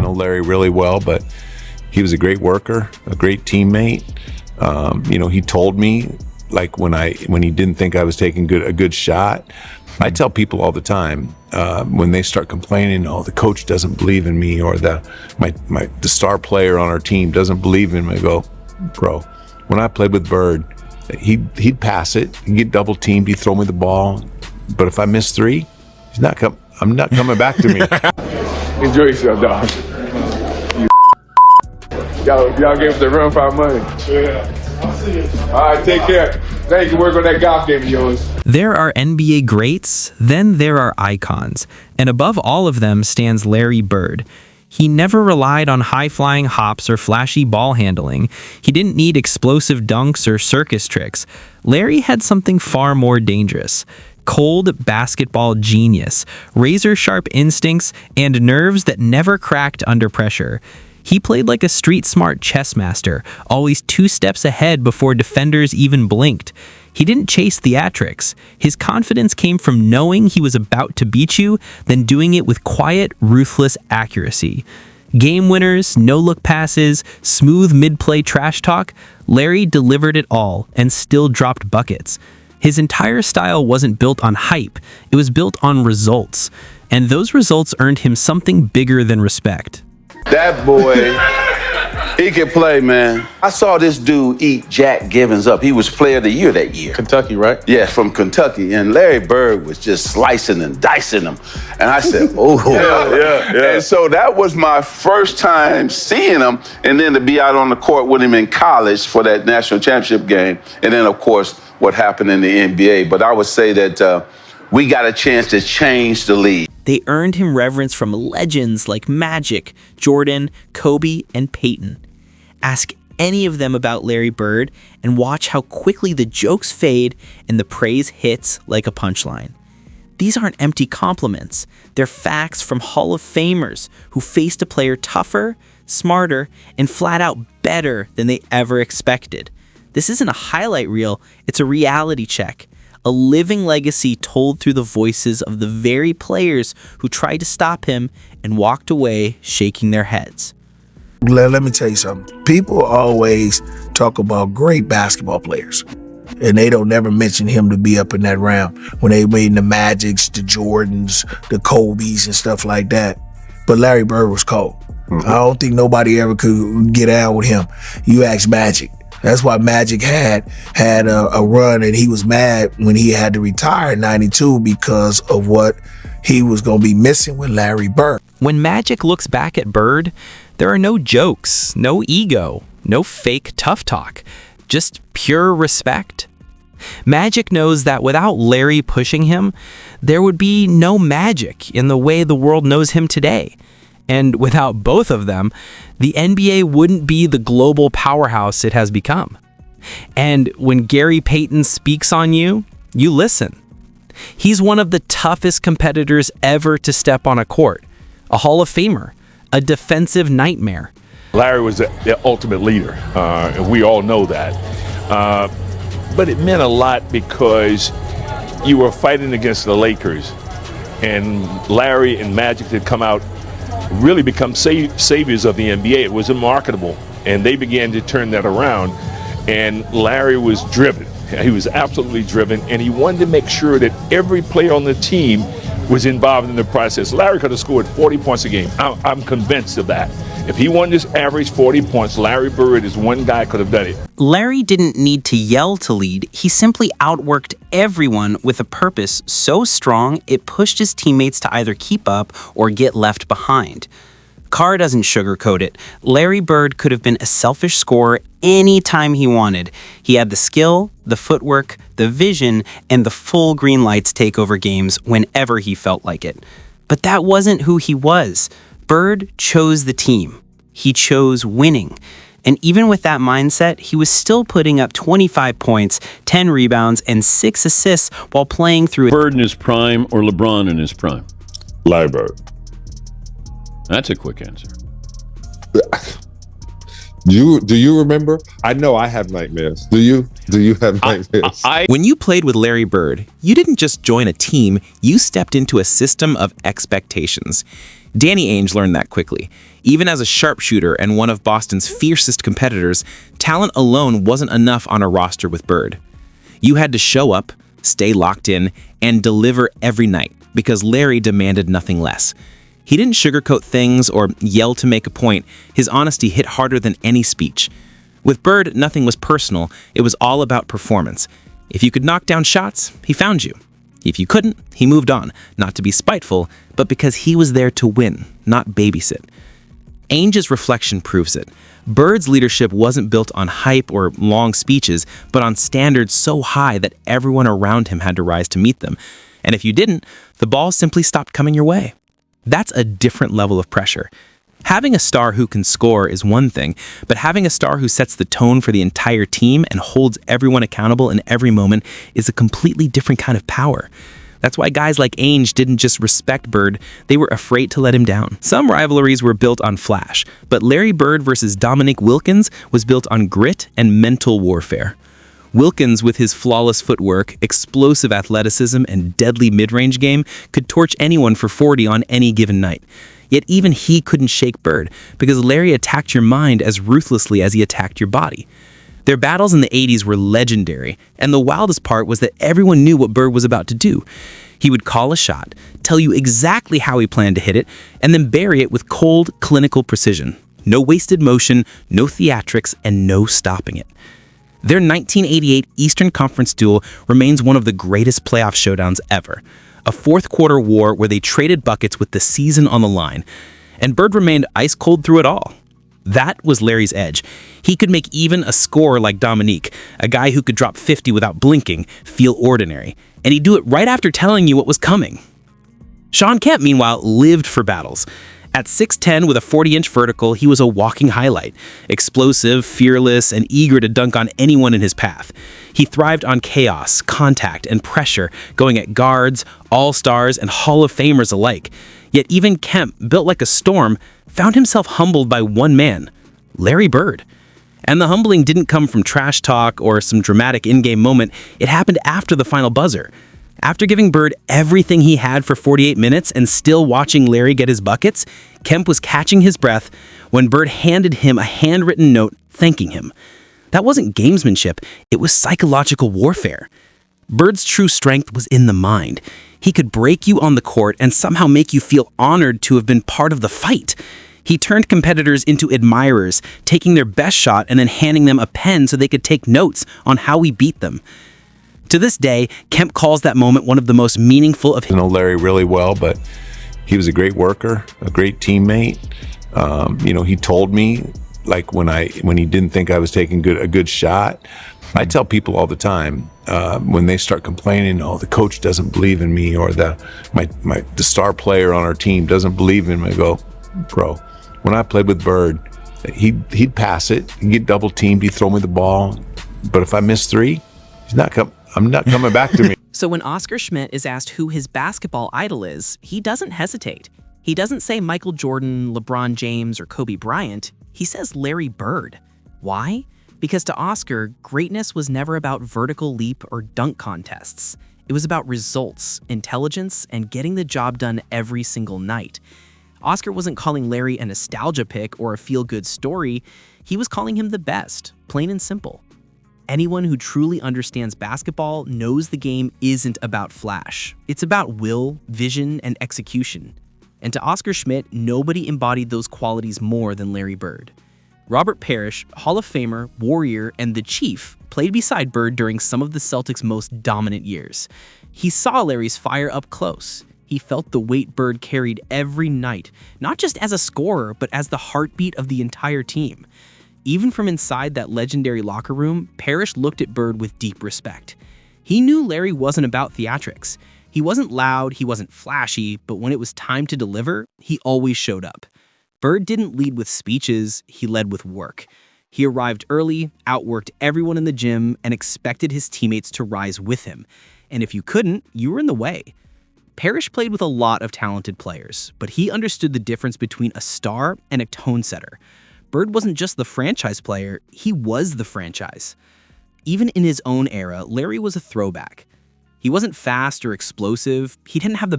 know Larry really well, but he was a great worker, a great teammate. He told me, like, when he didn't think I was taking a good shot. I tell people all the time, when they start complaining, oh, the coach doesn't believe in me, or the star player on our team doesn't believe in me. I go, bro, when I played with Bird, he'd pass it, he'd get double teamed, he'd throw me the ball, but if I miss three, I'm not coming back to me. Enjoy yourself, dog. Y'all gave us the run for our money. Yeah. All right, take care. Thank you. Work on that golf game of yours. There are NBA greats, then there are icons, and above all of them stands Larry Bird. He never relied on high-flying hops or flashy ball handling. He didn't need explosive dunks or circus tricks. Larry had something far more dangerous. Cold basketball genius, razor-sharp instincts, and nerves that never cracked under pressure. He played like a street-smart chess master, always 2 steps ahead before defenders even blinked. He didn't chase theatrics. His confidence came from knowing he was about to beat you, then doing it with quiet, ruthless accuracy. Game winners, no-look passes, smooth mid-play trash talk, Larry delivered it all and still dropped buckets. His entire style wasn't built on hype, it was built on results. And those results earned him something bigger than respect. That boy, he can play, man. I saw this dude eat Jack Givens up. He was player of the year that year. Kentucky, right? Yeah, from Kentucky. And Larry Bird was just slicing and dicing him. And I said, oh. Yeah. And so that was my first time seeing him. And then to be out on the court with him in college for that national championship game. And then, of course, what happened in the NBA. But I would say that we got a chance to change the league. They earned him reverence from legends like Magic, Jordan, Kobe, and Peyton. Ask any of them about Larry Bird and watch how quickly the jokes fade and the praise hits like a punchline. These aren't empty compliments. They're facts from Hall of Famers who faced a player tougher, smarter, and flat out better than they ever expected. This isn't a highlight reel, it's a reality check. A living legacy told through the voices of the very players who tried to stop him and walked away shaking their heads. Let me tell you something. People always talk about great basketball players, and they don't never mention him to be up in that round when they made the Magics, the Jordans, the Kobes, and stuff like that. But Larry Bird was cold. I don't think nobody ever could get out with him. You ask Magic. That's why Magic had a run, and he was mad when he had to retire in '92 because of what he was going to be missing with Larry Bird. When Magic looks back at Bird, there are no jokes, no ego, no fake tough talk, just pure respect. Magic knows that without Larry pushing him, there would be no Magic in the way the world knows him today. And without both of them, the NBA wouldn't be the global powerhouse it has become. And when Gary Payton speaks on you, you listen. He's one of the toughest competitors ever to step on a court, a Hall of Famer, a defensive nightmare. Larry was the ultimate leader, and we all know that. But it meant a lot because you were fighting against the Lakers, and Larry and Magic had come out, really become saviors of the NBA. It was unmarketable, and they began to turn that around, and Larry was driven. He was absolutely driven, and he wanted to make sure that every player on the team was involved in the process. Larry could have scored 40 points a game. I'm convinced of that. If he wanted to average 40 points, Larry Bird is one guy could have done it. Larry didn't need to yell to lead. He simply outworked everyone with a purpose so strong it pushed his teammates to either keep up or get left behind. Carr doesn't sugarcoat it. Larry Bird could have been a selfish scorer anytime he wanted. He had the skill, the footwork, the vision, and the full green lights take over games whenever he felt like it. But that wasn't who he was. Bird chose the team. He chose winning. And even with that mindset, he was still putting up 25 points, 10 rebounds, and 6 assists while playing through Bird in his prime or LeBron in his prime? Larry Bird. That's a quick answer. Do you remember? I know I have nightmares. Do you? Do you have nightmares? When you played with Larry Bird, you didn't just join a team, you stepped into a system of expectations. Danny Ainge learned that quickly. Even as a sharpshooter and one of Boston's fiercest competitors, talent alone wasn't enough on a roster with Bird. You had to show up, stay locked in, and deliver every night because Larry demanded nothing less. He didn't sugarcoat things or yell to make a point. His honesty hit harder than any speech. With Bird, nothing was personal. It was all about performance. If you could knock down shots, he found you. If you couldn't, he moved on, not to be spiteful, but because he was there to win, not babysit. Ainge's reflection proves it. Bird's leadership wasn't built on hype or long speeches, but on standards so high that everyone around him had to rise to meet them. And if you didn't, the ball simply stopped coming your way. That's a different level of pressure. Having a star who can score is one thing, but having a star who sets the tone for the entire team and holds everyone accountable in every moment is a completely different kind of power. That's why guys like Ainge didn't just respect Bird, they were afraid to let him down. Some rivalries were built on flash, but Larry Bird versus Dominique Wilkins was built on grit and mental warfare. Wilkins, with his flawless footwork, explosive athleticism, and deadly mid-range game, could torch anyone for 40 on any given night. Yet even he couldn't shake Bird, because Larry attacked your mind as ruthlessly as he attacked your body. Their battles in the 80s were legendary, and the wildest part was that everyone knew what Bird was about to do. He would call a shot, tell you exactly how he planned to hit it, and then bury it with cold, clinical precision. No wasted motion, no theatrics, and no stopping it. Their 1988 Eastern Conference duel remains one of the greatest playoff showdowns ever. A fourth-quarter war where they traded buckets with the season on the line. And Bird remained ice-cold through it all. That was Larry's edge. He could make even a scorer like Dominique, a guy who could drop 50 without blinking, feel ordinary. And he'd do it right after telling you what was coming. Sean Kemp, meanwhile, lived for battles. At 6'10" with a 40-inch vertical, he was a walking highlight. Explosive, fearless, and eager to dunk on anyone in his path. He thrived on chaos, contact, and pressure, going at guards, all-stars, and Hall of Famers alike. Yet even Kemp, built like a storm, found himself humbled by one man, Larry Bird. And the humbling didn't come from trash talk or some dramatic in-game moment. It happened after the final buzzer. After giving Bird everything he had for 48 minutes and still watching Larry get his buckets, Kemp was catching his breath when Bird handed him a handwritten note thanking him. That wasn't gamesmanship, it was psychological warfare. Bird's true strength was in the mind. He could break you on the court and somehow make you feel honored to have been part of the fight. He turned competitors into admirers, taking their best shot and then handing them a pen so they could take notes on how he beat them. To this day, Kemp calls that moment one of the most meaningful of his. I know Larry really well, but he was a great worker, a great teammate. He told me, like when he didn't think I was taking a good shot. I tell people all the time when they start complaining, oh, the coach doesn't believe in me, or the star player on our team doesn't believe in me. I go, bro, when I played with Bird, he'd pass it, he'd get double teamed, he'd throw me the ball, but if I miss three, I'm not coming back to me. So when Oscar Schmidt is asked who his basketball idol is, he doesn't hesitate. He doesn't say Michael Jordan, LeBron James, or Kobe Bryant. He says Larry Bird. Why? Because to Oscar, greatness was never about vertical leap or dunk contests. It was about results, intelligence, and getting the job done every single night. Oscar wasn't calling Larry a nostalgia pick or a feel-good story. He was calling him the best, plain and simple. Anyone who truly understands basketball knows the game isn't about flash. It's about will, vision, and execution. And to Oscar Schmidt, nobody embodied those qualities more than Larry Bird. Robert Parrish, Hall of Famer, Warrior, and the Chief, played beside Bird during some of the Celtics' most dominant years. He saw Larry's fire up close. He felt the weight Bird carried every night, not just as a scorer, but as the heartbeat of the entire team. Even from inside that legendary locker room, Parrish looked at Bird with deep respect. He knew Larry wasn't about theatrics. He wasn't loud, he wasn't flashy, but when it was time to deliver, he always showed up. Bird didn't lead with speeches, he led with work. He arrived early, outworked everyone in the gym, and expected his teammates to rise with him. And if you couldn't, you were in the way. Parrish played with a lot of talented players, but he understood the difference between a star and a tone setter. Bird wasn't just the franchise player, he was the franchise. Even in his own era, Larry was a throwback. He wasn't fast or explosive, he didn't have the